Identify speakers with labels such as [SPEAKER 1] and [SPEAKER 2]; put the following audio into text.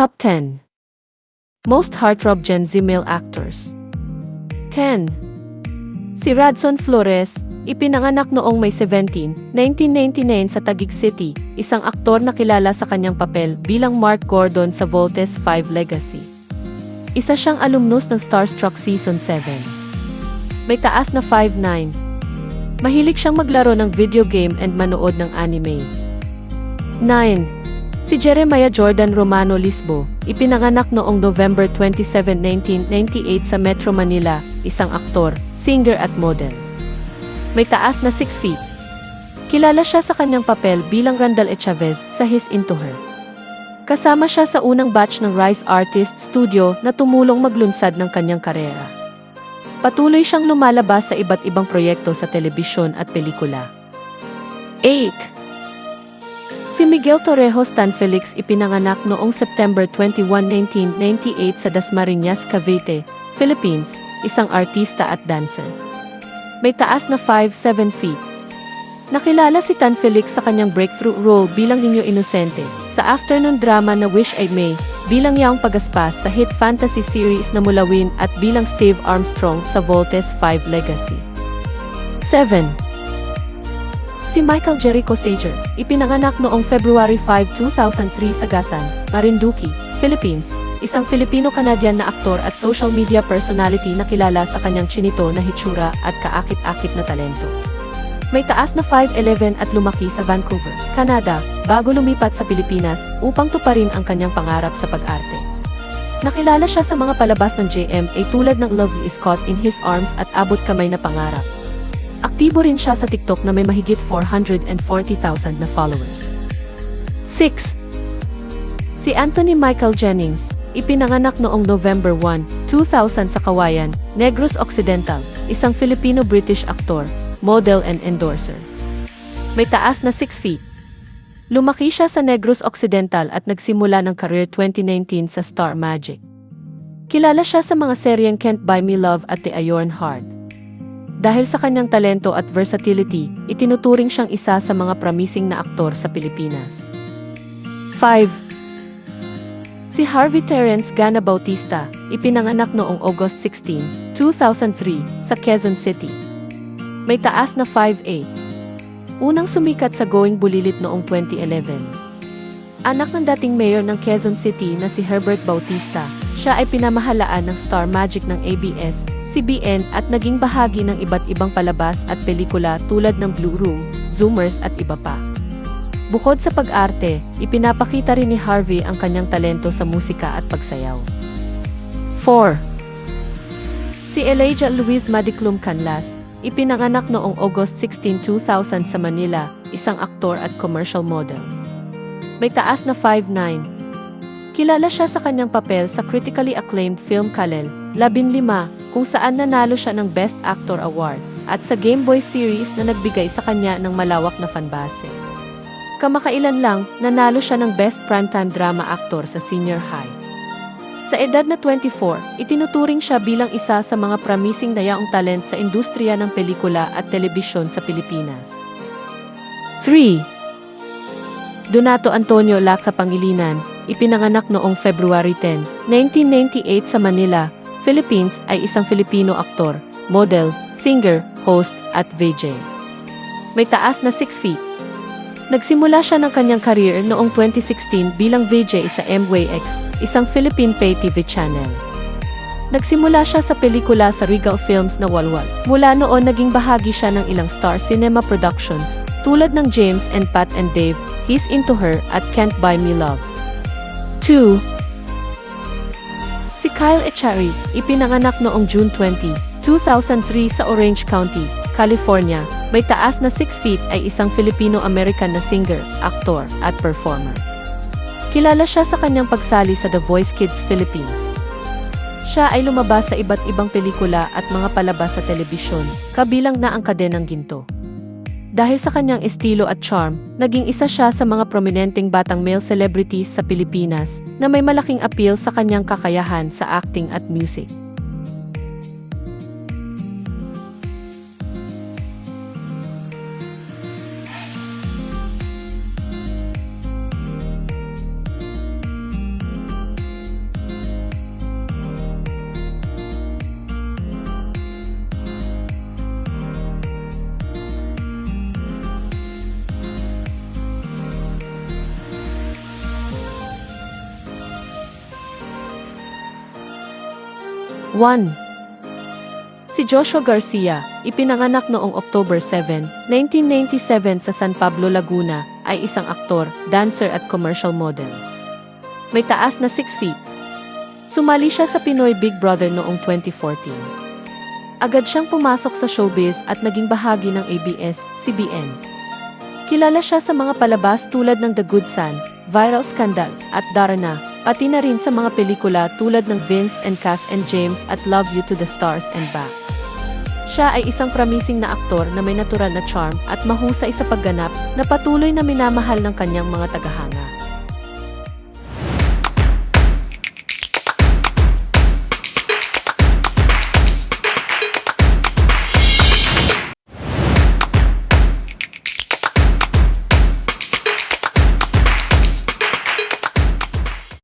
[SPEAKER 1] Top 10 Most Heartthrob Gen Z Male Actors. 10. Si Radson Flores, ipinanganak noong May 17, 1999 sa Taguig City, isang aktor na kilala sa kanyang papel bilang Mark Gordon sa Voltes 5 Legacy. Isa siyang alumnus ng Starstruck Season 7. May taas na 5'9". Mahilig siyang maglaro ng video game and manood ng anime. 9. Si Jeremiah Jordan Romano Lisbo, ipinanganak noong November 27, 1998 sa Metro Manila, isang aktor, singer at model. May taas na 6 feet. Kilala siya sa kanyang papel bilang Randall E. Chavez sa He's Into Her. Kasama siya sa unang batch ng Rise Artists Studio na tumulong maglunsad ng kanyang karera. Patuloy siyang lumalabas sa iba't ibang proyekto sa telebisyon at pelikula. 8. Si Miguel Torrejos Tan Felix ipinanganak noong September 21, 1998 sa Dasmariñas, Cavite, Philippines, isang artista at dancer. May taas na 5'7" feet. Nakilala si Tan Felix sa kanyang breakthrough role bilang Niño Inosente sa afternoon drama na Wish I May, bilang Yaong Pagaspas sa hit fantasy series na Mulawin at bilang Steve Armstrong sa Voltes 5 Legacy. 7. Si Michael Jericho Sager, ipinanganak noong February 5, 2003 sa Gasan, Marinduque, Philippines, isang Filipino-Canadian na aktor at social media personality na kilala sa kanyang chinito na hitsura at kaakit-akit na talento. May taas na 5'11" at lumaki sa Vancouver, Canada, bago lumipat sa Pilipinas upang tuparin ang kanyang pangarap sa pag-arte. Nakilala siya sa mga palabas ng JMA tulad ng Lovely Is Caught in His Arms at Abot Kamay na Pangarap. Aktibo rin siya sa TikTok na may mahigit 440,000 na followers. 6. Si Anthony Michael Jennings, ipinanganak noong November 1, 2000 sa Kawayan, Negros Occidental, isang Filipino-British actor, model and endorser. May taas na 6 feet. Lumaki siya sa Negros Occidental at nagsimula ng career 2019 sa Star Magic. Kilala siya sa mga seryeng Can't Buy Me Love at The Iron Heart. Dahil sa kanyang talento at versatility, itinuturing siyang isa sa mga promising na aktor sa Pilipinas. 5. Si Harvey Terence Gana Bautista, ipinanganak noong August 16, 2003 sa Quezon City. May taas na 5'8". Unang sumikat sa Going Bulilit noong 2011. Anak ng dating mayor ng Quezon City na si Herbert Bautista, siya ay pinamahalaan ng Star Magic ng ABS, CBN at naging bahagi ng iba't ibang palabas at pelikula tulad ng Blue Room, Zoomers at iba pa. Bukod sa pag-arte, ipinapakita rin ni Harvey ang kanyang talento sa musika at pagsayaw. 4. Si Elijah Luis Madiclum Canlas, ipinanganak noong August 16, 2000 sa Manila, isang aktor at commercial model. May taas na 5'9". Kilala siya sa kanyang papel sa critically acclaimed film Kalel, 15, kung saan nanalo siya ng Best Actor Award, at sa Game Boy series na nagbigay sa kanya ng malawak na fanbase. Kamakailan lang, nanalo siya ng Best Primetime Drama Actor sa senior high. Sa edad na 24, itinuturing siya bilang isa sa mga promising na yaong talent sa industriya ng pelikula at telebisyon sa Pilipinas. 3. Donato Antonio Laca Pangilinan, ipinanganak noong February 10, 1998 sa Manila, Philippines, ay isang Filipino aktor, model, singer, host, at VJ. May taas na 6 feet. Nagsimula siya ng kanyang career noong 2016 bilang VJ sa MWX, isang Philippine pay TV channel. Nagsimula siya sa pelikula sa Regal Films na Walwal. Mula noon naging bahagi siya ng ilang Star Cinema Productions, tulad ng James and Pat and Dave, He's Into Her, at Can't Buy Me Love. 2. Si Kyle Echari, ipinanganak noong June 20, 2003 sa Orange County, California. May taas na 6 feet, ay isang Filipino-American na singer, aktor, at performer. Kilala siya sa kanyang pagsali sa The Voice Kids Philippines. Siya ay lumabas sa iba't ibang pelikula at mga palabas sa telebisyon, kabilang na ang Kadenang Ginto. Dahil sa kanyang estilo at charm, naging isa siya sa mga prominenteng batang male celebrities sa Pilipinas na may malaking appeal sa kanyang kakayahan sa acting at music. 1. Si Joshua Garcia, ipinanganak noong October 7, 1997 sa San Pablo, Laguna, ay isang aktor, dancer at commercial model. May taas na 6 feet. Sumali siya sa Pinoy Big Brother noong 2014. Agad siyang pumasok sa showbiz at naging bahagi ng ABS-CBN. Kilala siya sa mga palabas tulad ng The Good Son, Viral Scandal, at Darna, pati na rin sa mga pelikula tulad ng Vince and Kath and James at Love You to the Stars and Back. Siya ay isang promising na aktor na may natural na charm at mahusay sa pagganap na patuloy na minamahal ng kanyang mga tagahanga.